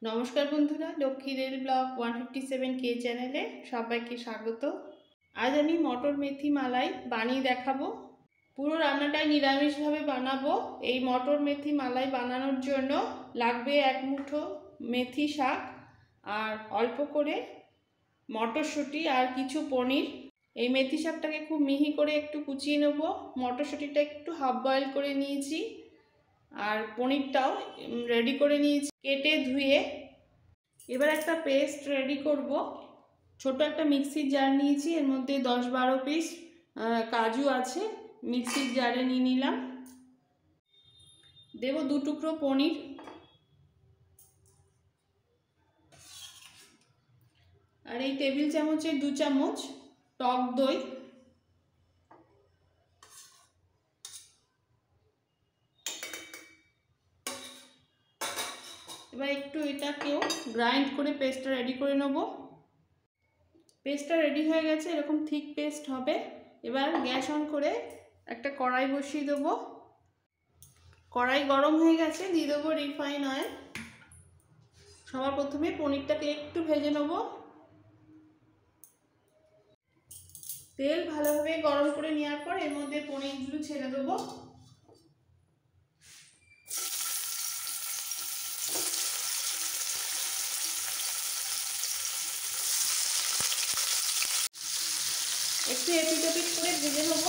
নমস্কার বন্ধুরা, Lakshmi rail blog 157 কে চ্যানেলে সবাইকে স্বাগত। আজ আমি মটর মেথি মালাই বানিয়ে দেখাবো। পুরো রান্নাটাই নিরামিষভাবে বানাবো। এই মটর মেথি মালাই বানানোর জন্য লাগবে এক মুঠো মেথি শাক আর অল্প করে মটরশুঁটি আর কিছু পনির। এই মেথি শাকটাকে খুব মিহি করে একটু কুচিয়ে নেব, মটরশুঁটিটা একটু হাফ বয়েল করে নিয়েছি আর পনিরটাও রেডি করে নিয়েছি কেটে ধুয়ে। এবার একটা পেস্ট রেডি করব। ছোট একটা মিক্সির জার নিয়েছি, এর মধ্যে 10-12 পিস কাজু আছে, মিক্সির জারে নিয়ে নিলাম। দেব 2 টুকরো পনির, আর এই টেবিল চামচের 2 চামচ টক দই। এবার একটু এটাকেও গ্রাইন্ড করে পেস্টটা রেডি করে নেব। পেস্টটা রেডি হয়ে গেছে, এরকম থিক পেস্ট হবে। এবার গ্যাস অন করে একটা কড়াই বসিয়ে দেবো। কড়াই গরম হয়ে গেছে, দিয়ে দেবো রিফাইন অয়েল। সবার প্রথমে পনিরটাকে একটু ভেজে নেব। তেল ভালোভাবে গরম করে নেওয়ার পর এর মধ্যে পনিরগুলো ছেড়ে দেবো। একটু এপিট ওপিট করে ভেজে নেব।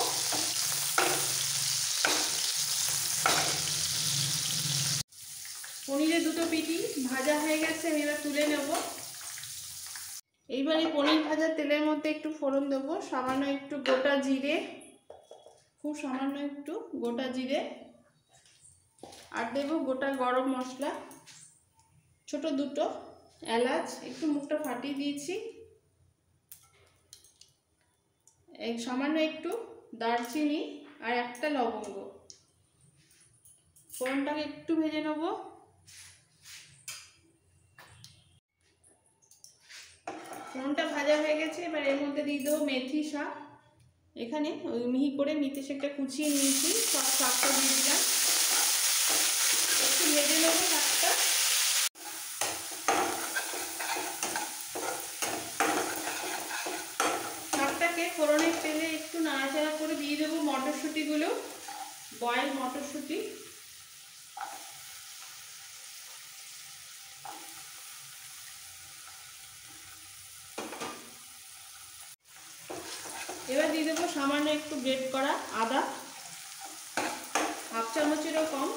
পনিরের দুটো পিঠই ভাজা হয়ে গেছে, আমি এবার তুলে নেব। এইবার এই পনির ভাজা তেলের মধ্যে একটু ফোড়ন দেবো, সামান্য একটু গোটা জিরে, খুব সামান্য একটু গোটা জিরে, আর দেবো গোটা গরম মশলা, ছোট দুটো এলাচ, একটু মুখটা ফাটিয়ে দিয়েছি, সামান্য একটু দারচিনি আর একটা লবঙ্গ। ফোড়নটাকে একটু ভেজে নেব। ফোড়নটা ভাজা হয়ে গেছে, এবার এর মধ্যে দিয়ে দেবো মেথি শাক। এখানে ওই মিহি করে মেথি শাকটা কুচিয়ে নিয়েছি, সব শাকটা দিয়ে দিলাম। একটু ভেজে নেব শাকটা। শাকটাকে ফোড়নের তেলে একটু নাড়াচাড়া করে দিয়ে দেবো মটরশুঁটিগুলো, বয়েল মটরশুঁটি। এবার দিয়ে দেবো সামান্য একটু গ্রেট করা আদা, হাফ চামচেরও কম।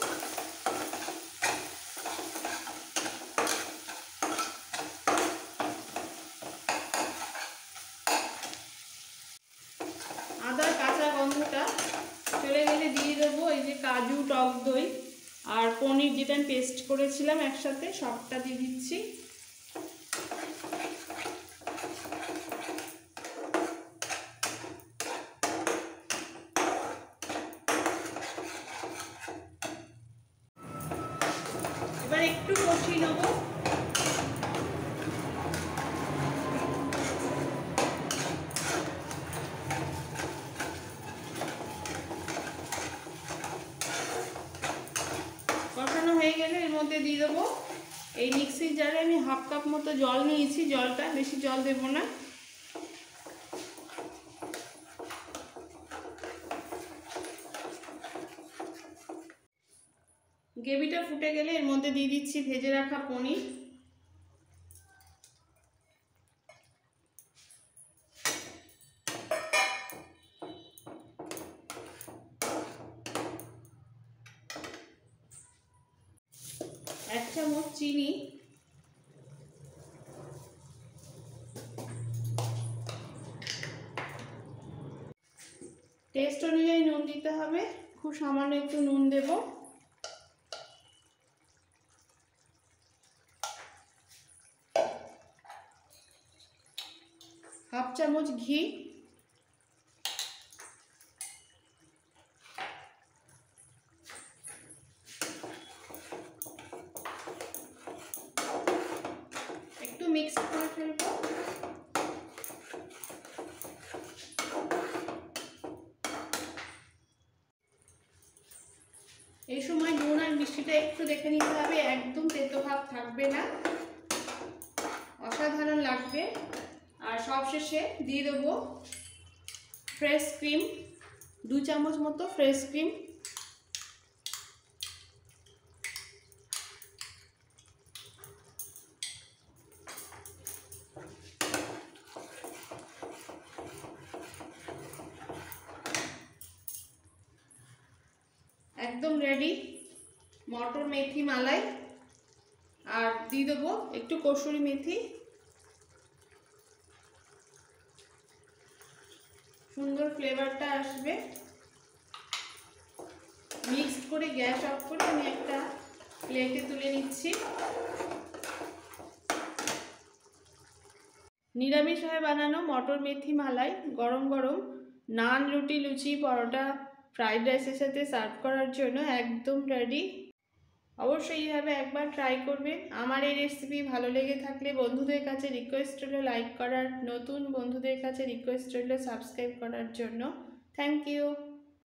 আদার কাঁচা গন্ধটা চলে গেলে দিয়ে দেবো এই যে কাজু, টক দই আর পনির যেটা আমি পেস্ট করেছিলাম একসাথে, সবটা দিয়ে দিচ্ছি। এবার একটু কষিয়ে নেব। কষানো হয়ে গেলে এর মধ্যে দিয়ে দেবো এই মিক্সির জারে আমি হাফ কাপ মতো জল নিয়েছি, জলটা বেশি জল দেব না। গ্রেভিটা ফুটে গেলে এর মধ্যে দিয়ে দিচ্ছি ভেজে রাখা পনির। এক চামচ চিনি, টেস্ট অনুযায়ী নুন দিতে হবে, খুব সামান্য একটু নুন দেব। হাফ চামচ ঘি, একটু মিক্স করে ফেলবো। এই সময় নুন আর মিষ্টিটা একটু দেখে নিতে হবে, একদম তেতো ভাব থাকবে না। অসাধারণ লাগবে। আর সবশেষে দিয়ে দেবো ফ্রেশ ক্রিম, 2 চামচ মতো ফ্রেশ ক্রিম। একদম রেডি মটর মেথি মালাই। আর দিয়ে দেবো একটু কসুরি মেথি, সুন্দর ফ্লেভারটা আসবে। মিক্স করে গ্যাস অফ করে আমি একটা প্লেটে তুলে নিচ্ছি। নিরামিষভাবে বানানো মটর মেথি মালাই গরম গরম নান, রুটি, লুচি, পরোটা, ফ্রাইড রাইসের সাথে সার্ভ করার জন্য একদম রেডি। অবশ্যই এইভাবে একবার ট্রাই করবেন। আমার এই রেসিপি ভালো লেগে থাকলে বন্ধুদের কাছে রিকোয়েস্ট রইল লাইক করার, নতুন বন্ধুদের কাছে রিকোয়েস্ট রইল সাবস্ক্রাইব করার জন্য। Thank you.